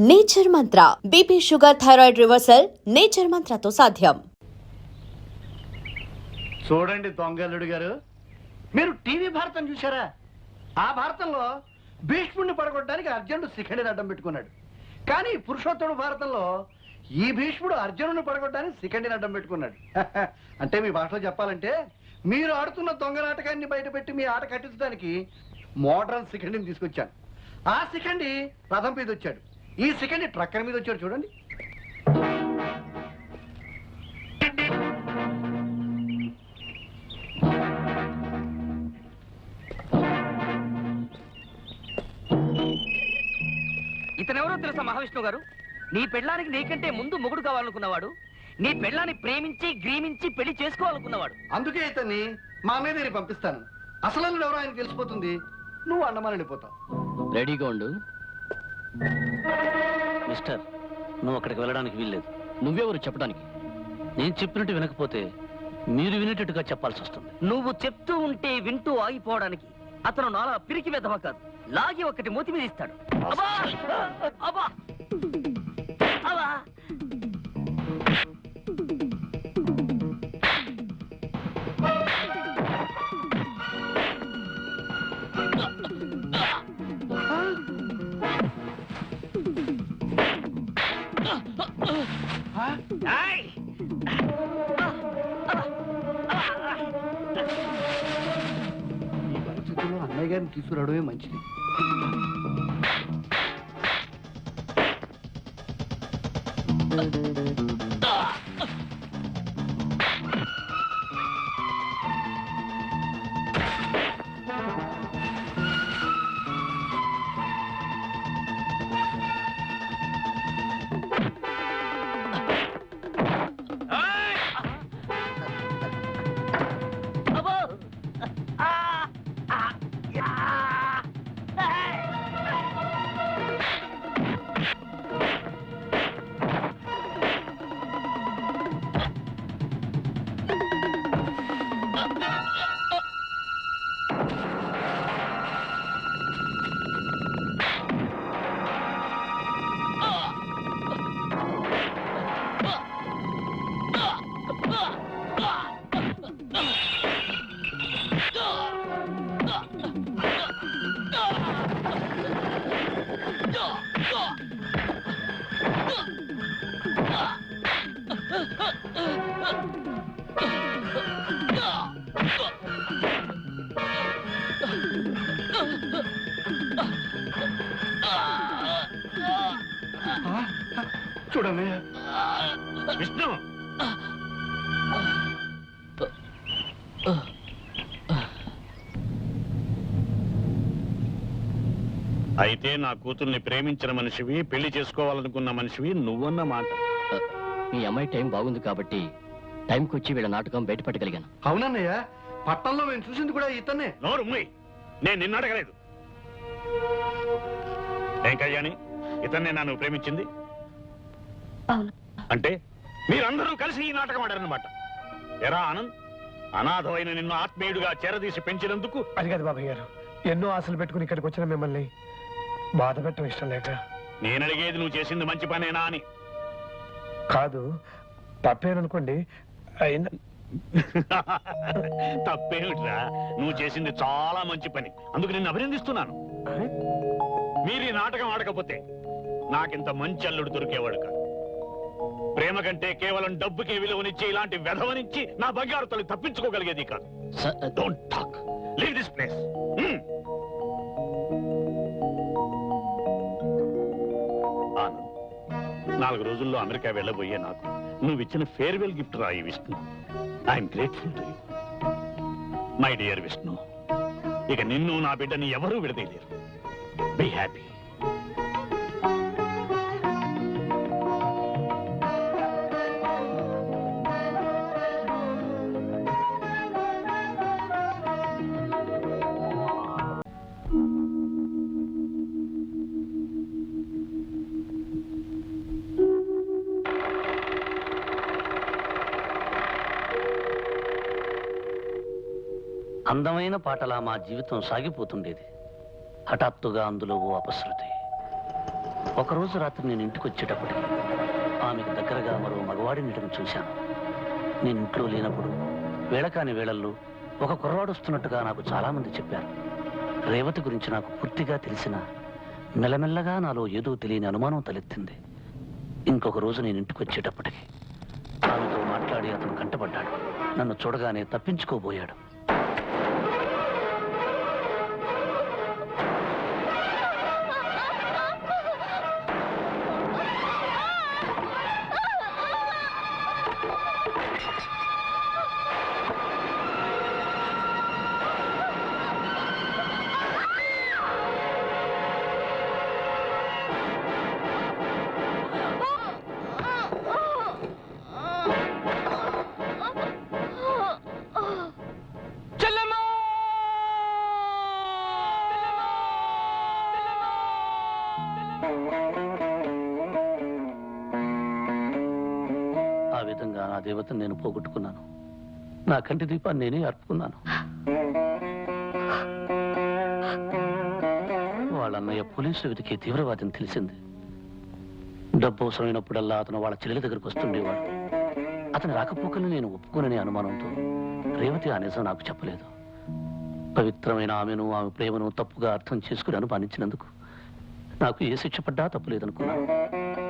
Nature Mantra BP sugar thyroid reversal nature మంత్రతో సాధ్యం. చూడండి దొంగల్లుడు గారు, మీరు టీవీ భారతం చూశారా? ఆ భారతంలో భీష్ముడిని పడగొట్టడానికి అర్జునుడు శిఖండిని అడ్డం పెట్టుకున్నాడు. కానీ పురుషోత్తముడు భారతంలో ఈ భీష్ముడు అర్జునుడిని పడగొట్టడానికి శిఖండిని అడ్డం పెట్టుకున్నాడు. అంటే మీ భాషలో చెప్పాలంటే మీరు ఆడుతున్న దొంగ నాటకాన్ని బయటపెట్టి మీ ఆట కట్టించడానికి మోడ్రన్ శిఖండిని తీసుకొచ్చాను. ఆ శిఖండి రథం మీద వచ్చాడు, ఈ శిఖండి ట్రక్కర్ మీద వచ్చాడు. చూడండి. ఇతనెవరో తెలుసా మహావిష్ణువు గారు? నీ పెళ్ళానికి నీకంటే ముందు మొగుడు కావాలనుకున్నవాడు, నీ పెళ్ళాన్ని ప్రేమించి గ్రీమించి పెళ్లి చేసుకోవాలనుకున్నవాడు. అందుకే ఇతన్ని మా మీద పంపిస్తాను. అసలు ఎవరో ఆయన తెలిసిపోతుంది, నువ్వు అన్నమాని వెళ్ళిపోతావు. రెడీగా ఉండు మిస్టర్. నువ్వు అక్కడికి వెళ్ళడానికి వీల్లేదు. నువ్వెవరు చెప్పడానికి? నేను చెప్పినట్టు వినకపోతే మీరు వినేటట్టుగా చెప్పాల్సి వస్తుంది. నువ్వు చెప్తూ ఉంటే వింటూ ఆగిపోవడానికి అతను నాలా పిరికి వెధవ కాదు, లాగి ఒకటి మూతి మీద ఇస్తాడు. అబ్బా! అబ్బా! అబ్బా! ఈ పరిస్థితుల్లో అన్నయ్య గారిని తీసుకురావడమే మంచిది. చూడన్నయ్య, విష్ణు, అయితే నా కూతుర్ని ప్రేమించిన మనిషివి, పెళ్లి చేసుకోవాలనుకున్న మనిషివి నువ్వన్న మాట. మీ అమ్మాయి టైం బాగుంది కాబట్టి టైంకి వచ్చి వీళ్ళ నాటకం బయటపెట్టగలిగాను. అవునన్నయ్య, పట్టణంలో మేము చూసింది కూడా ఇతన్నే. నోరు మూయ్, నేను నిన్ను అడగలేదు. ఏం కళ్యాణి, ఇతన్నే నన్ను ప్రేమించింది అంటే మీరందరూ కలిసి ఈ నాటకం ఆడారన్నమాట. ఎరా ఆనంద్, అనాథమైన నిన్ను ఆత్మీయుడిగా చేరదీసి పెంచినందుకు. అది కాదు బాబాయ్ గారు, ఎన్నో ఆశలు పెట్టుకుని ఇక్కడికి వచ్చిన మిమ్మల్ని బాధ పెట్టడం ఇష్టం లేక. నేను అడిగేది నువ్వు చేసింది మంచి పనేనా అని. కాదు, తప్పేననుకోండి. తప్పేమిట్రా, నువ్వు చేసింది చాలా మంచి పని, అందుకు నిన్ను అభినందిస్తున్నాను. మీరు ఈ నాటకం ఆడకపోతే నాకింత మంచి అల్లుడు దొరికేవాడు కాదు. ప్రేమ కంటే కేవలం డబ్బుకే విలువనిచ్చి ఇలాంటి వెధవనిచ్చి నా బంగారు తల్లి తప్పించుకోగలిగేది కాదు. Don't talk, leave this place. Anand, 4 రోజుల్లో అమెరికా వెళ్ళబోయే నాకు నువ్వు ఇచ్చిన ఫేర్వెల్ గిఫ్ట్ రా ఈ Vishnu. I'm grateful to you my dear Vishnu. ఇక నిన్ను నా బిడ్డని ఎవరూ విడదీయలేరు. Be happy. అందమైన పాటలా మా జీవితం సాగిపోతుండేది. హఠాత్తుగా అందులో ఓ అపశృతి, ఒకరోజు రాత్రి నేను ఇంటికి వచ్చేటప్పటికి ఆమెకు దగ్గరగా మరో మగవాడి నీటిని చూశాను. నేను ఇంట్లో లేనప్పుడు వేళకాని వేళల్లో ఒక కుర్రవాడు వస్తున్నట్టుగా నాకు చాలా మంది చెప్పారు. రేవతి గురించి నాకు పూర్తిగా తెలిసిన మెల్లమెల్లగా నాలో ఏదో తెలియని అనుమానం తలెత్తింది. ఇంకొక రోజు నేను ఇంటికి వచ్చేటప్పటికి ఆమెతో మాట్లాడి అతను కంటపడ్డాడు. నన్ను చూడగానే తప్పించుకోబోయాడు. ఆ విధంగా నా దేవతను నేను పోగొట్టుకున్నాను. నా కంటి దీపాన్ని నేనే అర్పుకున్నాను. వాళ్ళన్నయ్య పోలీసులు వెతికి తీవ్రవాదిని తెలిసింది. డబ్బు అవసరమైనప్పుడల్లా అతను వాళ్ళ చెల్లెల దగ్గరకు వస్తుండేవాడు. అతని రాకపోకల్ని నేను ఒప్పుకోననే అనుమానంతో రేవతి ఆ నిజం నాకు చెప్పలేదు. పవిత్రమైన ఆమెను, ఆమె ప్రేమను తప్పుగా అర్థం చేసుకుని అనుమానించినందుకు నాకు ఏ శిక్ష పడ్డా తప్పులేదనుకున్నాను.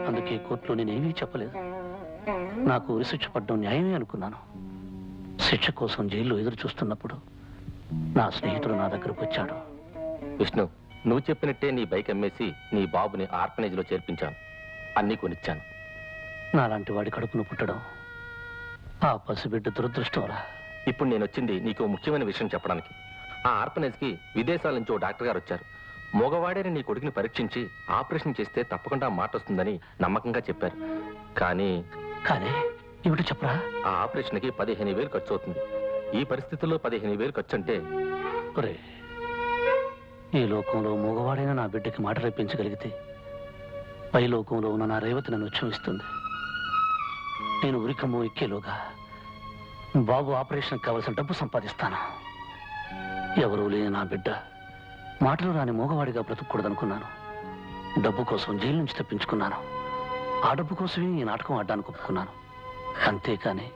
అందుకే కోర్టులో నేనేమీ చెప్పలేదు. నాకు ఉరిశిక్ష పడ్డం న్యాయమే అనుకున్నాను. శిక్ష కోసం జైల్లో ఎదురు చూస్తున్నప్పుడు నా స్నేహితుడు నా దగ్గరకు వచ్చాడు. విష్ణు, నువ్వు చెప్పినట్టే నీ బైక్ అమ్మేసి నీ బాబుని ఆర్ఫనేజ్ లో చేర్పించాను. అన్నీ కొనిచ్చాను. నాలాంటి వాడి కడుపును పుట్టడం ఆ పసిబిడ్డ దురదృష్టంరా. ఇప్పుడు నేను వచ్చింది నీకు ముఖ్యమైన విషయం చెప్పడానికి. ఆ ఆర్ఫనేజ్ కి విదేశాల నుంచి ఓ డాక్టర్ గారు వచ్చారు. మగవాడేని నీ కొడుకుని పరీక్షించి ఆపరేషన్ చేస్తే తప్పకుండా మాట వస్తుందని నమ్మకంగా చెప్పారు. కానీ ఏమిటో చెప్పరా? ఆ ఆపరేషన్కి 15,000 ఖర్చు అవుతుంది. ఈ పరిస్థితుల్లో 15,000 ఖర్చు అంటే ఒరే, ఈ లోకంలో మగవాడైనా నా బిడ్డకి మాట రేపించగలిగితే పై లోకంలో ఉన్న నా రేవతి నన్ను క్షమిస్తుంది. నేను ఉరికమ్మో ఎక్కేలోగా బాబు ఆపరేషన్కి కావలసిన డబ్బు సంపాదిస్తాను. ఎవరూ లేని నా బిడ్డ మాటలు రాని మగవాడిగా బ్రతుకూడదనుకున్నాను. డబ్బు కోసం జైలు నుంచి తప్పించుకున్నాను. ఆ డబ్బు కోసమే ఈ నాటకం ఆడడానికి ఒప్పుకున్నాను. అంతేకాని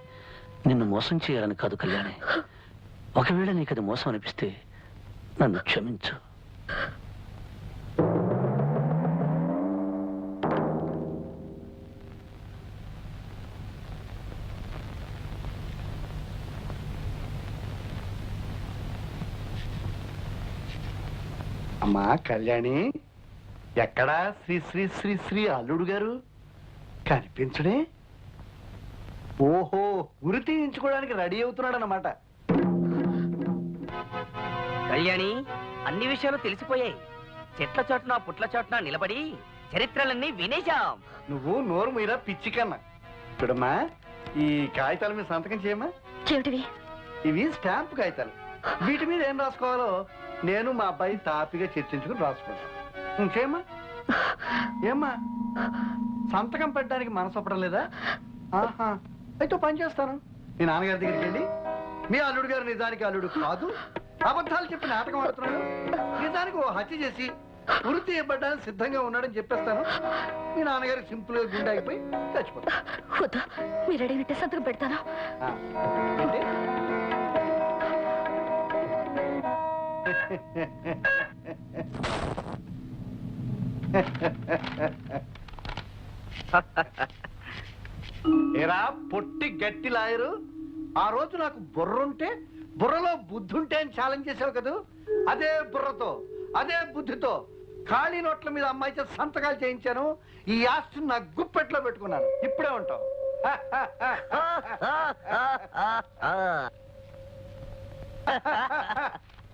నిన్ను మోసం చేయాలని కాదు కళ్యాణి. ఒకవేళ నీకు అది మోసం అనిపిస్తే నన్ను క్షమించు. అమ్మా కళ్యాణి, ఎక్కడా శ్రీ శ్రీ శ్రీ శ్రీ అల్లుడు గారు కనిపించడే? ఓహో, ఉరి తీయించుకోవడానికి రెడీ అవుతున్నాడు అన్నమాట. కళ్యాణి, అన్ని విషయాలు తెలిసిపోయాయి. చెట్ల చాటున పుట్ల చాటున నిలబడి చరిత్రలన్నీ వినేశాం. నువ్వు నోరు మీరా పిచ్చి కన్నా. చూడమ్మా, ఈ కాగితాల మీద సంతకం చేయమ్మా. చెవిటివి ఇవి స్టాంప్ కాగితాలు. వీటి మీద ఏం రాసుకోవాలో నేను మా అబ్బాయి తాపిగా చర్చించుకుని రాసుకుంటాను. చేయమ్మా. ఏమ్మా, సంతకం పెట్టడానికి మనసు ఒప్పడం లేదా? ఆహా, అయితే పని చేస్తాను. మీ నాన్నగారి దగ్గరికి వెళ్ళి మీ అల్లుడు గారు నిజానికి అల్లుడు కాదు, అబద్ధాలు చెప్పి నాటకం ఆడుతున్నాడు, నిజానికి ఓ హత్య చేసి ఉరి తీయబడ్డానికి సిద్ధంగా ఉన్నాడని చెప్పేస్తాను. మీ నాన్నగారికి సింపుల్ గా గుండె ఆగిపోయి చచ్చిపోతాను. వద్దు, మీరు అడిగినట్టే సంతకం పెడతాను. ఏంటి? ఏరా పొట్టి గట్టి లాయరు, ఆ రోజు నాకు బుర్రుంటే బుర్రలో బుద్ధుంటే అని ఛాలెంజ్ చేసావు కదా. అదే బుర్రతో అదే బుద్ధితో ఖాళీ నోట్ల మీద అమ్మాయి చేత సంతకాలు చేయించాను. ఈ ఆస్తిని నా గుప్పెట్లో పెట్టుకున్నాను. ఇప్పుడే ఉంటావు.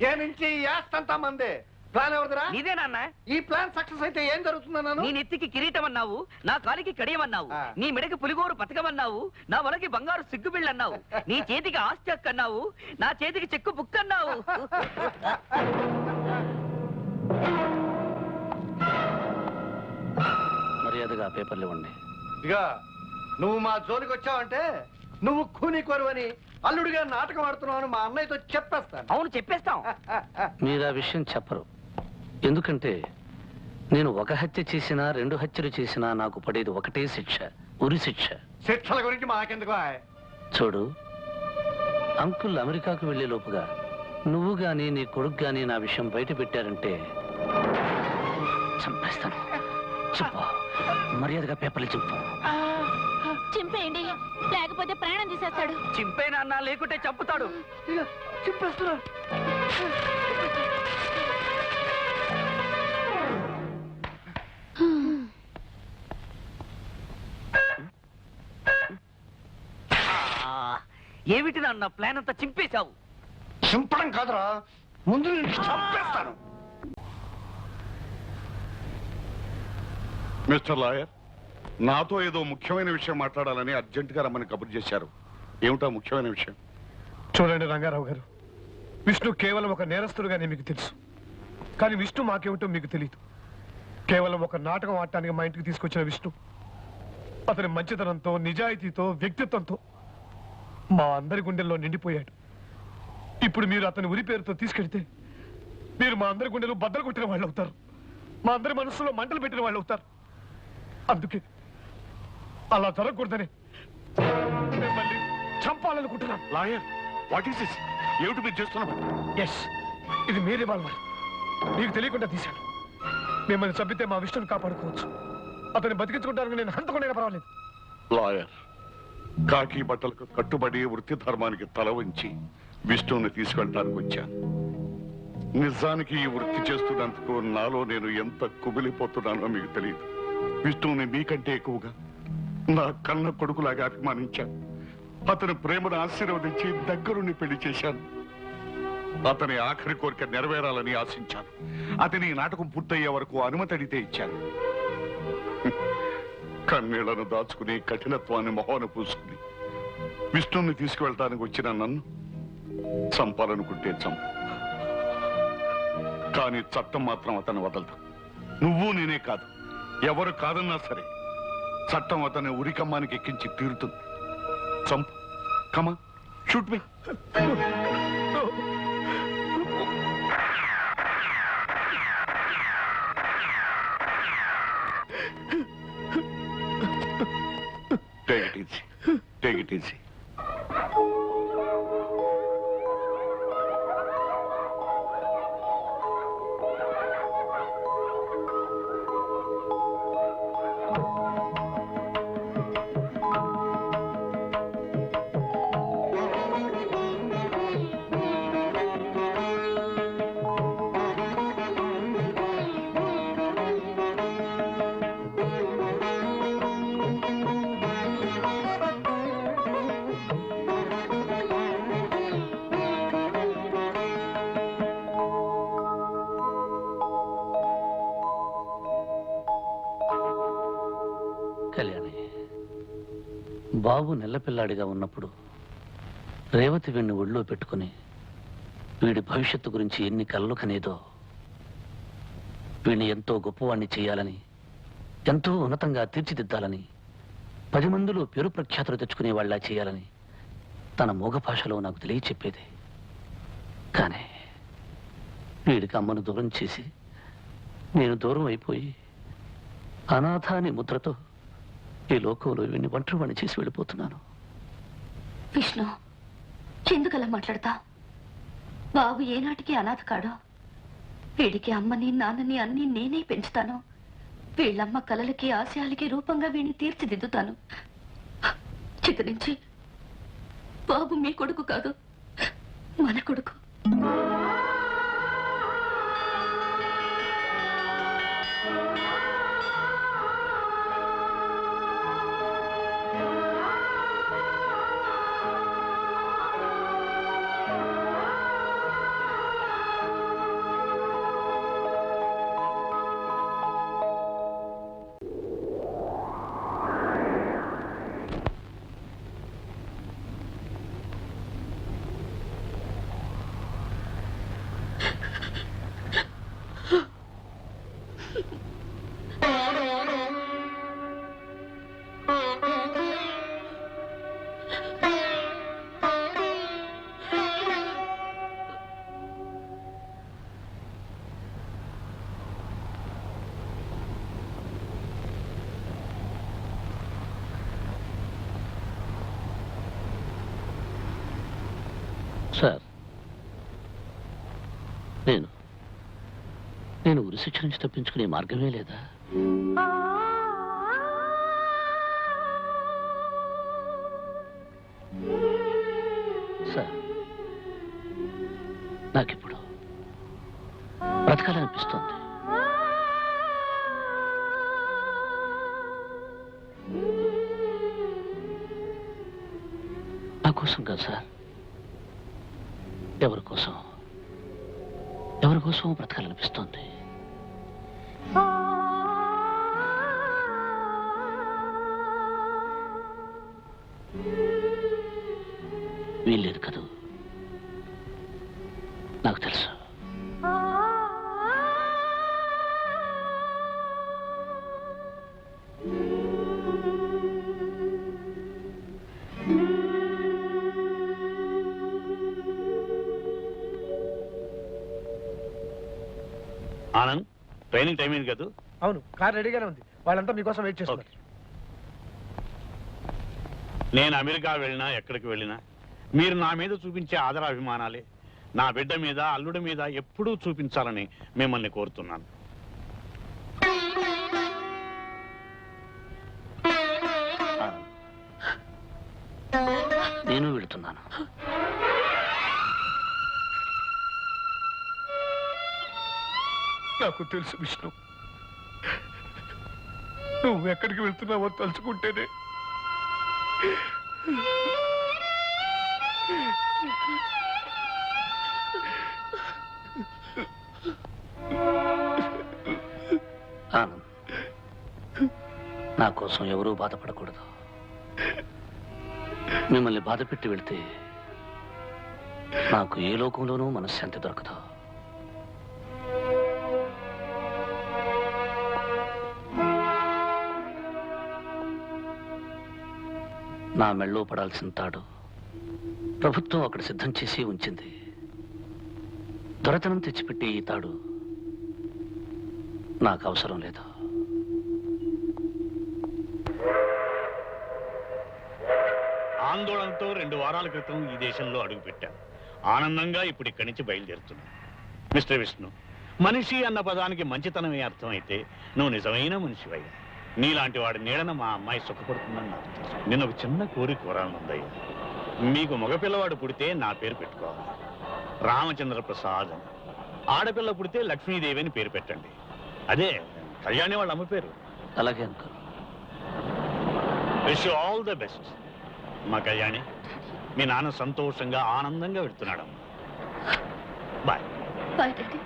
ఏ నుంచి ఈ ఆస్తి అంతా మందే. ప్లాన్ ఎవరిదిరా? నీదే నాన్న. ఈ ప్లాన్ సక్సెస్ అయితే ఏం జరుగుతుందన్నాను? నీ నెత్తికి కిరీటం అన్నావు, నా కాలికి కడియమన్నావు, నీ మెడకి పులిగోరు పథకమన్నావు, నా వలకి బంగారు సిగ్గుబిళ్ళన్నావు, నీ చేతికి ఆస్తి హక్కు అన్నావు, నా చేతికి చెక్కు బుక్ అన్నావు. మర్యాదగా పేపర్లు ఇవ్వండి. ఇక నువ్వు మా జోలికి వచ్చావంటే నువ్వు కూని కొరువని అల్లుడిగా నాటకం ఆడుతున్నావు మా అన్నయ్యతో చెప్పేస్తాను. అవును, చెప్పేస్తాం. మీరు ఆ విషయం చెప్పరు. ఎందుకంటే నేను ఒక హత్య చేసినా 2 హత్యలు చేసినా నాకు పడేది ఒకటే శిక్ష, ఉరి శిక్ష. శిక్షల గురించి మాకెందుకు చూడు, అంకుల్ అమెరికాకు వెళ్లే లోపుగా నువ్వు గాని నీ కొడుకు గాని నా విషయం బయట పెట్టారంటే చంపేస్తాను. చెప్పు, మర్యాదగా పేపర్లు చెప్పు. చింపేయండి, లేకపోతే ప్రాణం తీసేస్తాడు. చింపేనా అన్నా, లేకుంటే చంపుతాడు. చెప్పేస్తున్నా. ఏమిటి నాన్న ప్లాన్ అంతా చింపేశావు? చింపడం కాదురా, ముందు నేను చంపేస్తాను. మిస్టర్ లాయర్, నాతో ఏదో ముఖ్యమైన విషయం మాట్లాడాలని అర్జెంటుగా రమ్మని కబురు చేశారు. ఏమిటా ముఖ్యమైన విషయం? చూడండి రంగారావు గారు, విష్ణు కేవలం ఒక నేరస్తుడుగానే మీకు తెలుసు. కానీ విష్ణు మాకేమిటో మీకు తెలియదు. కేవలం ఒక నాటకం ఆడటానికి మా ఇంటికి తీసుకొచ్చిన విష్ణు అతని మంచితనంతో, నిజాయితీతో, వ్యక్తిత్వంతో మా అందరి గుండెల్లో నిండిపోయాడు. ఇప్పుడు మీరు అతని ఉరి పేరుతో తీసుకెళ్తే మీరు మా అందరి గుండెలు బద్దలు కొట్టిన వాళ్ళు అవుతారు, మా అందరి మనసులో మంటలు పెట్టిన వాళ్ళు అవుతారు. అందుకే అలా జరగకూడదని మిమ్మల్ని చంపాలనుకుంటున్నాను. Lawyer, what is this? ఏమిటి మీరు చేస్తున్నారు? ఎస్, ఇది మీ రివాల్వర్. మీకు తెలియకుండా తీశాను. మిమ్మల్ని చంపితే మా విష్ణుని కాపాడుకోవచ్చు. అతన్ని బతికించుకుంటానికి నేను హంతకుండా పర్వాలేదు. లాయర్, కాకి బట్టలకు కట్టుబడి వృత్తి ధర్మానికి తల వంచి విష్ణువుని తీసుకెళ్ళడానికి వచ్చాను. నిజానికి ఈ వృత్తి చేస్తున్నందుకు నాలో నేను ఎంత కుమిలిపోతున్నానో మీకు తెలియదు. విష్ణువుని మీకంటే ఎక్కువగా నా కన్న కొడుకులాగా అభిమానించాను. అతని ప్రేమను ఆశీర్వదించి దగ్గరుండి పెళ్లి చేశాను. అతని ఆఖరి కోరిక నెరవేరాలని ఆశించాను. అతని ఈ నాటకం పూర్తయ్యే వరకు అనుమతి అడిగితే ఇచ్చాను. కన్నీళ్లను దాచుకుని కఠినత్వాన్ని మొహాన పూసుకుని విష్ణువుని తీసుకువెళ్ళటానికి వచ్చిన నన్ను చంపాలనుకుంటే చంపు, కానీ చట్టం మాత్రం అతన్ని వదలదు. నువ్వు నేనే కాదు, ఎవరు కాదన్నా సరే చట్టం అతన్ని ఉరికమ్మానికి ఎక్కించి తీరుతుంది. చంపు, కమా, shoot me. Take it easy. Take it easy. Kalyani, బాబు నెల్లపిల్లాడిగా ఉన్నప్పుడు రేవతి వీణ్ణి ఒళ్ళో పెట్టుకుని వీడి భవిష్యత్తు గురించి ఎన్ని కలలు కనేదో, వీణ్ణి ఎంతో గొప్పవాణ్ణి చేయాలని, ఎంతో ఉన్నతంగా తీర్చిదిద్దాలని, 10 మందిలో పేరు ప్రఖ్యాతులు తెచ్చుకునే వాళ్ళ చేయాలని తన మూగ భాషలో నాకు తెలియచెప్పేది. కానీ వీడికి అమ్మను దూరం చేసి నేను దూరం అయిపోయి అనాథ అనే ముద్రతో ఈ లోకంలో వీడిని ఒంటరివాణ్ణి చేసి వెళ్ళిపోతున్నాను. విష్ణు, ఎందుకలా మాట్లాడతా? బాబు ఏనాటికి అనాథ కాడో. వీడికి అమ్మని, నాన్నని అన్ని నేనే పెంచుతాను. వీళ్ళమ్మ కలలకి, ఆశయాలకి రూపంగా వీడిని తీర్చిదిద్దుతాను. చితరించి బాబు మీ కొడుకు కాదు, మన కొడుకు. సార్, నేను ఉరిశిక్ష నుంచి తప్పించుకునే మార్గమే లేదా? సార్, నాకిప్పుడు బ్రతకాలనిపిస్తోంది. నా కోసం కాదు సార్, ఎవరి కోసం బ్రతకాలనిపిస్తోంది. వీల్లేదు కదూ, నాకు తెలుసు. ఆనంద్, ట్రైనింగ్ టైం అయింది కదా? అవును, కార్ రెడీగానే ఉంది. వాళ్ళంతా మీకోసం వెయిట్ చేస్తున్నారు. నేను అమెరికా వెళ్ళినా ఎక్కడికి వెళ్ళినా మీరు నా మీద చూపించే ఆదరాభిమానాలే నా బిడ్డ మీద, అల్లుడి మీద ఎప్పుడూ చూపించాలని మిమ్మల్ని కోరుతున్నాను. నేను వెళుతున్నాను. నాకు తెలుసు విష్ణు, నువ్వు ఎక్కడికి వెళ్తున్నావో తలుచుకుంటేనే ఆనంద్, నా కోసం ఎవరూ బాధపడకూడదు. మిమ్మల్ని బాధ పెట్టి వెళ్తే నాకు ఏ లోకంలోనూ మనశ్శాంతి దొరకదు. నా మెళ్ళో పడాల్సిన తాడు ప్రభుత్వం అక్కడ సిద్ధం చేసి ఉంచింది. దొరతనం తెచ్చిపెట్టి ఈ తాడు నాకు అవసరం లేదు. ఆందోళనతో 2 వారాల క్రితం ఈ దేశంలో అడుగుపెట్టాను. ఆనందంగా ఇప్పుడు ఇక్కడి నుంచి బయలుదేరుతున్నాను. మిస్టర్ విష్ణు, మనిషి అన్న పదానికి మంచితనమే అర్థమైతే నువ్వు నిజమైన మనిషివయ్యా. నీలాంటి వాడి నీడన మా అమ్మాయి సుఖపడుతుందని నాకు తెలుసు. నేను ఒక చిన్న కోరిక కోరాలనుందయ్యా. మీకు మగపిల్లవాడు పుడితే నా పేరు పెట్టుకోవాలి, రామచంద్ర ప్రసాద్ అని. ఆడపిల్ల పుడితే లక్ష్మీదేవి అని పేరు పెట్టండి. అదే కళ్యాణి వాళ్ళ అమ్మ పేరు. అలాగే uncle. Wish you all the best. మా కళ్యాణి, మీ నాన్న సంతోషంగా ఆనందంగా వెళ్తున్నాడమ్మా. Bye. Bye daddy.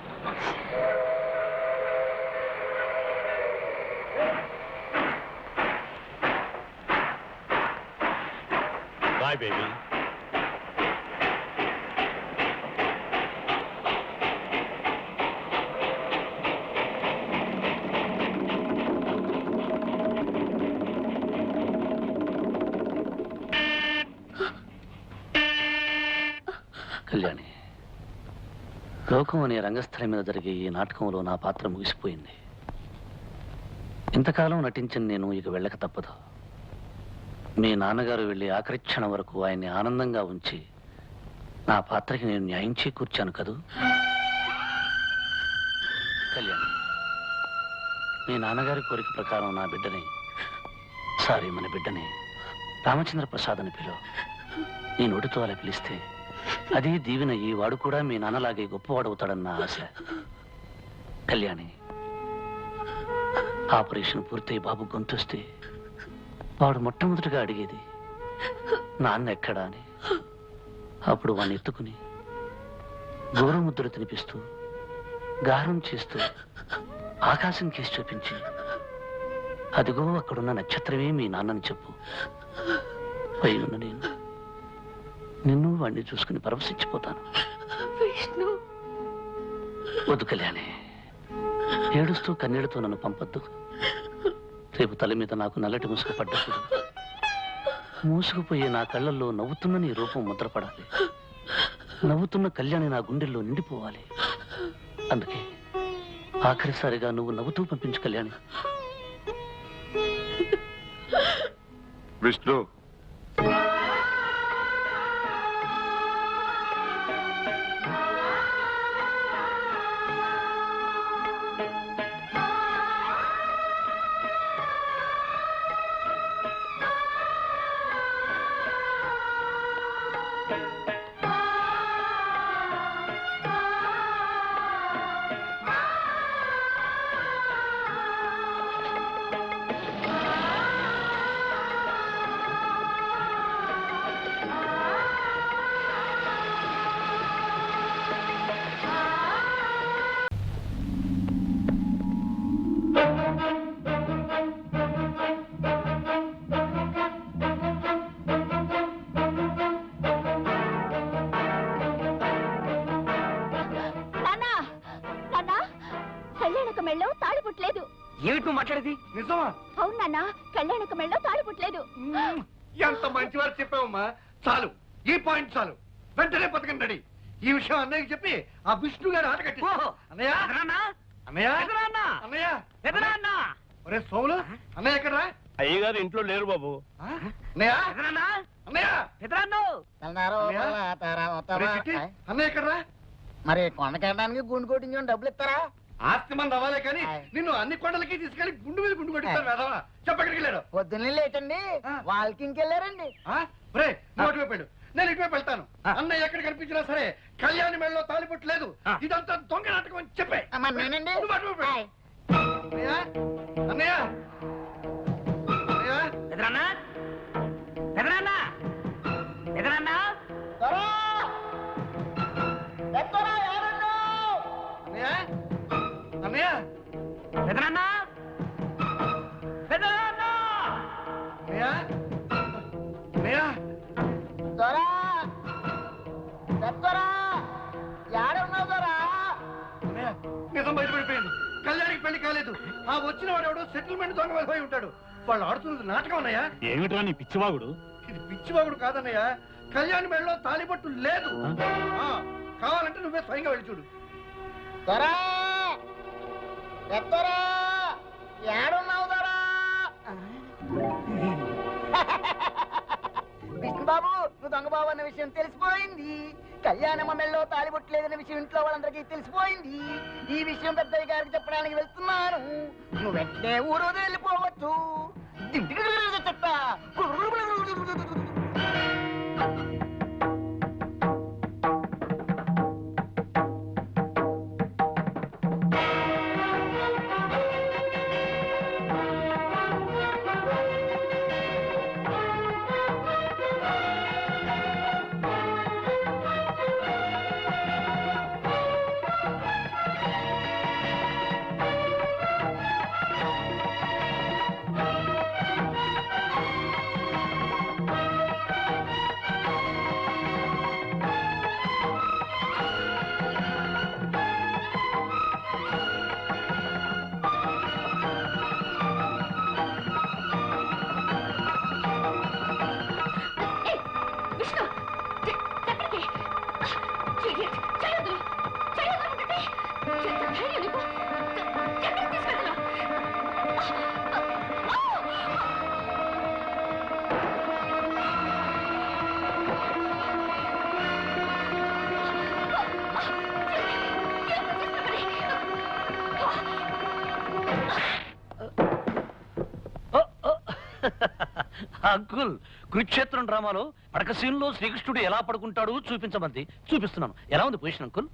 Bye baby. Kalyani, లోకం అనే రంగస్థలం మీద జరిగే ఈ నాటకంలో నా పాత్ర ముగిసిపోయింది. ఇంతకాలం నటించిన నేను ఇక వెళ్ళక తప్పదు. మీ నాన్నగారు వెళ్ళి ఆఖరి క్షణం వరకు ఆయన్ని ఆనందంగా ఉంచి నా పాత్రకి నేను న్యాయం చేకూర్చాను కదూ. కళ్యాణి, మీ నాన్నగారి కోరిక ప్రకారం నా బిడ్డని, మన బిడ్డని రామచంద్ర ప్రసాద్ అని పిలువు. నీ నోటితో అలా పిలిస్తే అదే దీవెన ఈ వాడు కూడా మీ నాన్నలాగే గొప్పవాడవుతాడన్న ఆశ. కళ్యాణి, ఆపరేషన్ పూర్తయి బాబు గొంతొస్తే వాడు మొట్టమొదటిగా అడిగేది నాన్న ఎక్కడా అని. అప్పుడు వాడిని ఎత్తుకుని గోరుముద్దలు తినిపిస్తూ గారం చేస్తూ ఆకాశం కేసి చూపించి, అదిగో అక్కడున్న నక్షత్రమే మీ నాన్నని చెప్పు. పైనున్న నేను నిన్ను వాడిని చూసుకుని పరవశించిపోతాను. వద్దు కళ్యాణి, ఏడుస్తూ కన్నీళ్లతో నన్ను పంపొద్దు. రేపు తల మీద నాకు నల్లటి ముసుగు పడ్డప్పుడు మూసుకుపోయే నా కళ్ళల్లో నవ్వుతున్న నీ రూపం ముద్రపడాలి. నవ్వుతున్న కళ్యాణి నా గుండెల్లో నిండిపోవాలి. అందుకే ఆఖరిసారిగా నువ్వు నవ్వుతూ పంపించు కళ్యాణి. విష్ణు, ఏమిటి నువ్వు మాట్లాడేది? నిజమా? అవును నాన్న, కళ్యాణక మెళ్ళో తాళి పుట్టలేదు. ఎంత మంచివారు చెప్పావమ్మా. చాలు, ఈ పాయింట్ చాలు. వెంటనే పథకం రెడీ. ఈ విషయం అన్నయ్యకి చెప్పి ఆ విష్ణు గారు ఆట కట్టి. ఓహో. అన్నయ్య, ఎదురాన్నా? అన్నయ్య, ఎదురాన్నా? అన్నయ్య, ఎదురాన్నా? ఒరే సోములు, అన్నయ్య ఎక్కడ్రా? అయ్యగారు ఇంట్లో లేరు బాబు. అన్నయ్య, ఎదురాన్నా? అన్నయ్య, ఎదురాన్నో? ఒరే చిట్టి, అన్నయ్య ఎక్కడ్రా? మరి కొండకెళ్ళడానికి గుండు కొట్టించుకొని డబ్బులు ఇస్తారా? ఆస్తి మంది అవ్వాలే కానీ నిన్ను అన్ని కొండలకి తీసుకెళ్లి గుండు మీద గుండు కొట్టిస్తారు వేదవా. చెప్పక్కడికి వెళ్ళాడు. పొద్దున్నే లేటండి, వాళ్ళకి ఇంకెళ్ళారండి. రే, నువ్వు అటువైపు వెళ్ళు, నేను ఇటువైపు వెళ్తాను. అన్నయ్య ఎక్కడ కనిపించినా సరే కళ్యాణి మెడలో తాలిపొట్టు లేదు, ఇదంతా దొంగ నాటకం అని చెప్పే. మరి నేనండి. నువ్వు అటువైపు వెళ్ళు. అన్నయ్య, అన్నయ్య, అన్నయ్య, ఎదురాన్నా? ఎదురాన్నా? ఎదురాన్నా? అన్నయ్య, అన్నయ్య, ఎదురాన్నా? ఎదురాన్నా? అన్నయ్య, అన్నయ్య, అన్నయ్య, నిజం బయటపడిపోయింది. కళ్యాణికి పెళ్లి కాలేదు. ఆ వచ్చిన వాడు ఎవడో సెటిల్మెంట్ దొంగ వెళ్ళిపోయి ఉంటాడు. వాళ్ళు ఆడుతున్నది నాటకం అన్నయ్య. ఏమిట్రా నీ పిచ్చివాగుడు? ఇది పిచ్చివాగుడు కాదన్నయ్య. కళ్యాణి మెడలో తాలిపట్టు లేదు. కావాలంటే నువ్వే స్వయంగా వెళ్ళి చూడు. విష్ణుబాబు, నువ్వు దొంగ బాబు అన్న విషయం తెలిసిపోయింది. కళ్యాణమ్మ మెళ్ళో తాలిబొట్టలేదన్న విషయం ఇంట్లో వాళ్ళందరికీ తెలిసిపోయింది. ఈ విషయం పెద్దయ్య గారికి చెప్పడానికి వెళ్తున్నాను. నువ్వు వెంటనే ఊరు వెళ్ళిపోవచ్చు. చెత్త విష్ణు, ఎక్కడికి? ఇడియట్, చేయొద్దు, చేయొద్దు అనుకుంటే. ఎంత ధైర్యం నీకు? ఎక్కడికి తీసుకెళ్తున్నావు? అంకుల్, కురుక్షేత్రం డ్రామాలో పడక సీన్లో శ్రీకృష్ణుడు ఎలా పడుకుంటాడు చూపించమంది. చూపిస్తున్నాను. ఎలా ఉంది పొజిషన్ అంకుల్?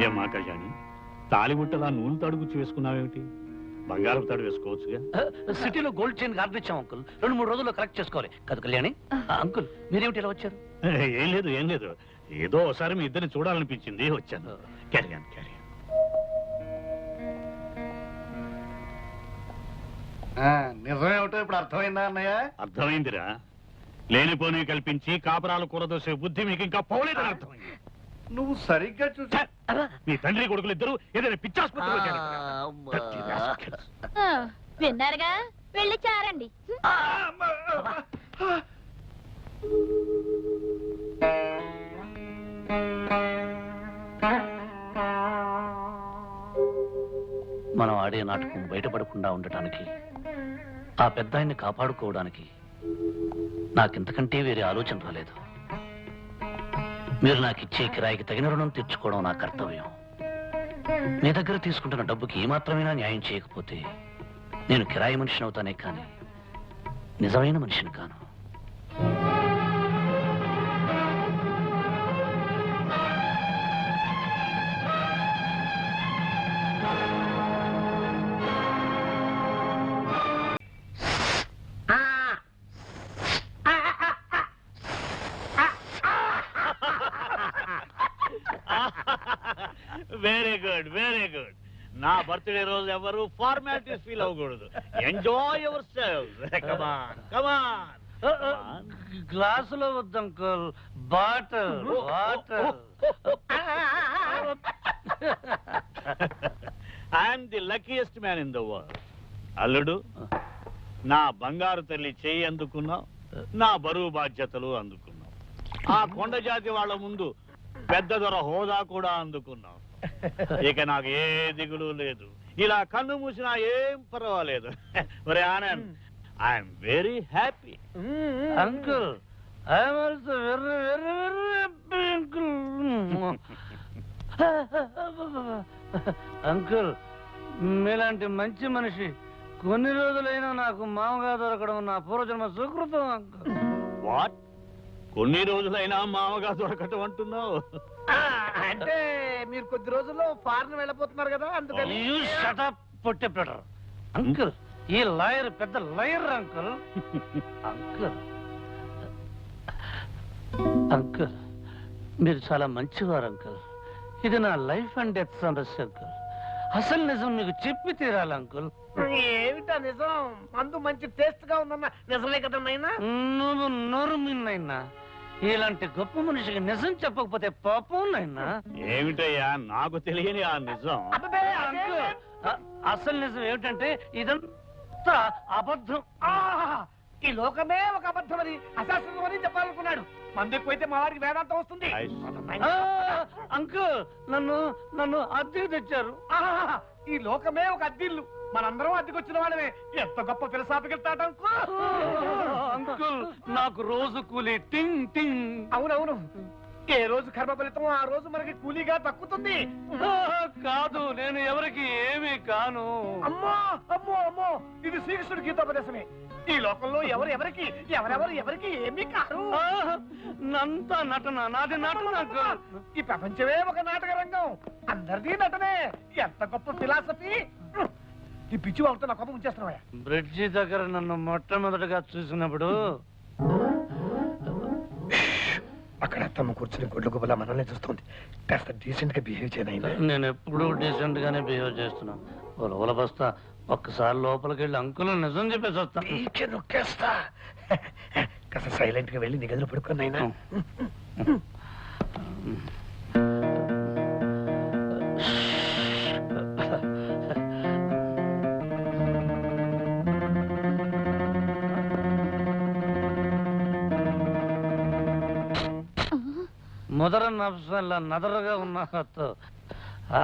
ఏమా కళ్యాణి, తాలిబుట్టలా నూనె తాడు గుచ్చి వేసుకున్నావేమిటి? బంగారం తాడు వేసుకోవచ్చుగా. సిటీలో గోల్డ్ చైన్ ఆర్డర్ ఇచ్చాం అంకుల్. 2-3 రోజుల్లో కలెక్ట్ చేసుకోవాలి కదా కళ్యాణి. అంకుల్, మీరేమిటి ఇలా వచ్చారు? ఏం లేదు, ఏం లేదు. ఏదో ఒకసారి మీ ఇద్దరిని చూడాలనిపించింది, వచ్చాను. క్యారియన్ క్యారియన్. నిజమేమిటో ఇప్పుడు అర్థమైందా అన్నయ్య? అర్థమైందిరా. లేనిపోని కల్పించి కాపరాలు కూరదోసే బుద్ధి మీకు ఇంకా పోలేదని అర్థమైంది. నువ్వు సరిగ్గా చూసా. మీ తండ్రి కొడుకులు ఇద్దరు ఏదైనా పిచ్చాసుపత్రిలో చేరారు. విన్నారుగా, వెళ్ళి చారండి. మనం ఆడే నాటకం బయటపడకుండా ఉండటానికి, ఆ పెద్ద ఆయన్ని కాపాడుకోవడానికి నాకింతకంటే వేరే ఆలోచన రాలేదు. మీరు నాకు ఇచ్చే కిరాయికి తగిన రుణం తీర్చుకోవడం నా కర్తవ్యం. మీ దగ్గర తీసుకుంటున్న డబ్బుకి ఏమాత్రమైనా న్యాయం చేయకపోతే నేను కిరాయి మనిషిని అవుతానే కానీ నిజమైన మనిషిని కాను. Very good, very good. నా బర్త్డే రోజు ఎవరు ఫార్మాలిటీస్ ఫీల్ అవ్వకూడదు. Enjoy yourself. Come on come on. గ్లాసులో వద్దు uncle, bottle water. I'm the luckiest man in the world. అల్లుడు, నా బంగారు తల్లి చేయి అందుకున్నావు, నా బరువు బాధ్యతలు అందుకున్నావు. ఆ కొండ జాతి వాళ్ళ ముందు పెద్ద దొర హోదా కూడా అందుకున్నావు. ఇక నాకు ఏ దిగులు లేదు. ఇలా కన్ను మూసినా ఏం పర్వాలేదు. మరి Anand, I'm very happy. Uncle, I'm also very very very happy uncle. Uncle, మీలాంటి మంచి మనిషి కొన్ని రోజులైనా నాకు మామగా దొరకడం నా పూర్వజన్మ సుకృతం అంకుల్. వాట్? కొన్ని రోజులైనా మామగా దొరకటం అంటున్నావు? అంటే మీరు కొద్ది రోజుల్లో ఫారెన్ వెళ్ళబోతున్నారు కదా, అందుకని. You shut up, పొట్టెప్పెడరు. అంకుల్, ఈ లాయర్ పెద్ద లాయర్ అంకుల్. అంకుల్, అంకుల్, మీరు చాలా మంచివారు అంకుల్. ఇది నా లైఫ్ అండ్ డెత్ సమస్య అంకుల్. అసలు నిజం మీకు చెప్పి తీరాలి అంకుల్. ఏమిటా నిజం? మందు మంచి టేస్ట్ గా ఉందన్న నిజమే కదా నాయనా? నువ్వు నోరు మిన్నైనా ఇలాంటి గొప్ప మనిషికి నిజం చెప్పకపోతే పాపం నైనా. ఏమిటయ్యా నాకు తెలియని ఆ నిజం? అంకుల్, అసలు నిజం ఏమిటంటే ఇదంతా అబద్ధం. ఈ లోకమే ఒక అబద్ధం అని, అశాస్త్రం అని చెప్పాలనుకున్నాడు. మందు ఎక్కువైతే మా వాడికి వేదాంతం వస్తుంది. అంకుల్, నన్ను నన్ను అద్దెకు తెచ్చారు. ఈ లోకమే ఒక అద్దిల్లు, మనందరం అద్దెకొచ్చిన వాళ్ళమే. ఎంత గొప్ప ఫిలసాఫికల్ థాట్ అంకుల్, నాకు రోజు కూలి టింగ్ టింగ్. అవునవును, ఏ రోజు కర్మ ఫలితం ఆ రోజు మనకి కూలీగా దక్కుతుంది. కాదు, నేను ఎవరికి ఏమీ కాను. అమ్మో అమ్మో అమ్మో, ఇది శ్రీకృష్ణుడి గీతోపదేశమే. ఈ లోకంలో ఎవరెవరికి ఎవరికి ఏమీ కాదు. నంతా నటన, నాది నటన అంకుల్. ఈ ప్రపంచమే ఒక నాటక రంగం, అందరిది నటనే. ఎంత గొప్ప ఫిలాసఫీ. ఈ పిచ్చి వాళ్ళతో నా కోపం ఉంచేస్తున్నావా? బ్రిడ్జి దగ్గర నన్ను మొట్టమొదటిగా చూసినప్పుడు అక్కడ అత్తమ్మ కూర్చుని గుడ్ల గుబలా మనల్ని చూస్తుంది. కాస్త డీసెంట్ గా బిహేవ్ చేయనైనా. నేను ఎప్పుడూ డీసెంట్ గానే బిహేవ్ చేస్తున్నాను. లోపల బస్తా ఒక్కసారి లోపలికి వెళ్ళి అంకుల్ నిజం చెప్పేసి వస్తాను. నొక్కేస్తా. కాస్త సైలెంట్ గా వెళ్ళి నీ గదిలో పడుకున్నైనా. ముదర నఫ్సల్లా నదరగా ఉన్న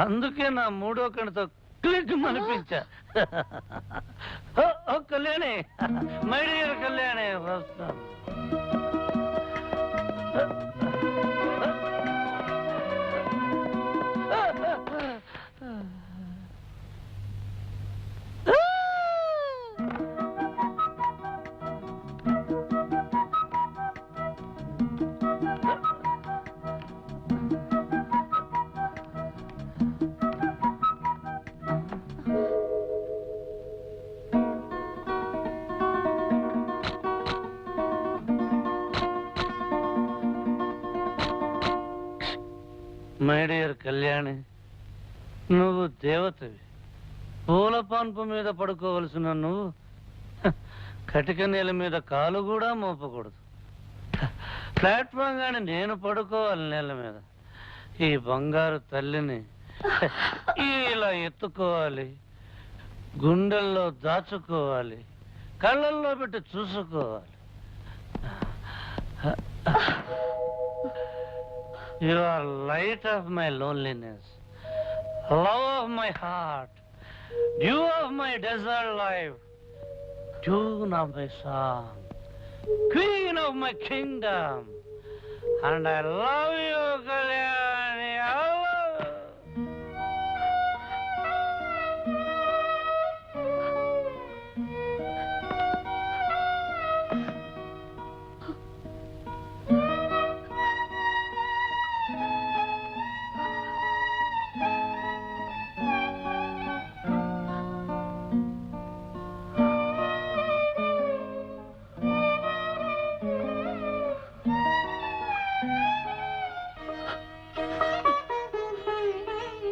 అందుకే నా మూడో కణితో క్లిక్ అనిపించా. కళ్యాణి, మై డియర్ కళ్యాణి, వస్తాను. మై డియర్ కళ్యాణి, నువ్వు దేవతవి. పూల పాన్పు మీద పడుకోవలసిన నువ్వు కటిక నేల మీద కాలు కూడా మోపకూడదు. ప్లాట్ఫామ్ గాని నేను పడుకోవాలి నేల మీద. ఈ బంగారు తల్లిని ఇలా ఎత్తుకోవాలి, గుండెల్లో దాచుకోవాలి, కళ్ళల్లో పెట్టి చూసుకోవాలి. You are light of my loneliness, love of my heart, dew of my desert life, tune of my song, queen of my kingdom, and I love you, Kalyani.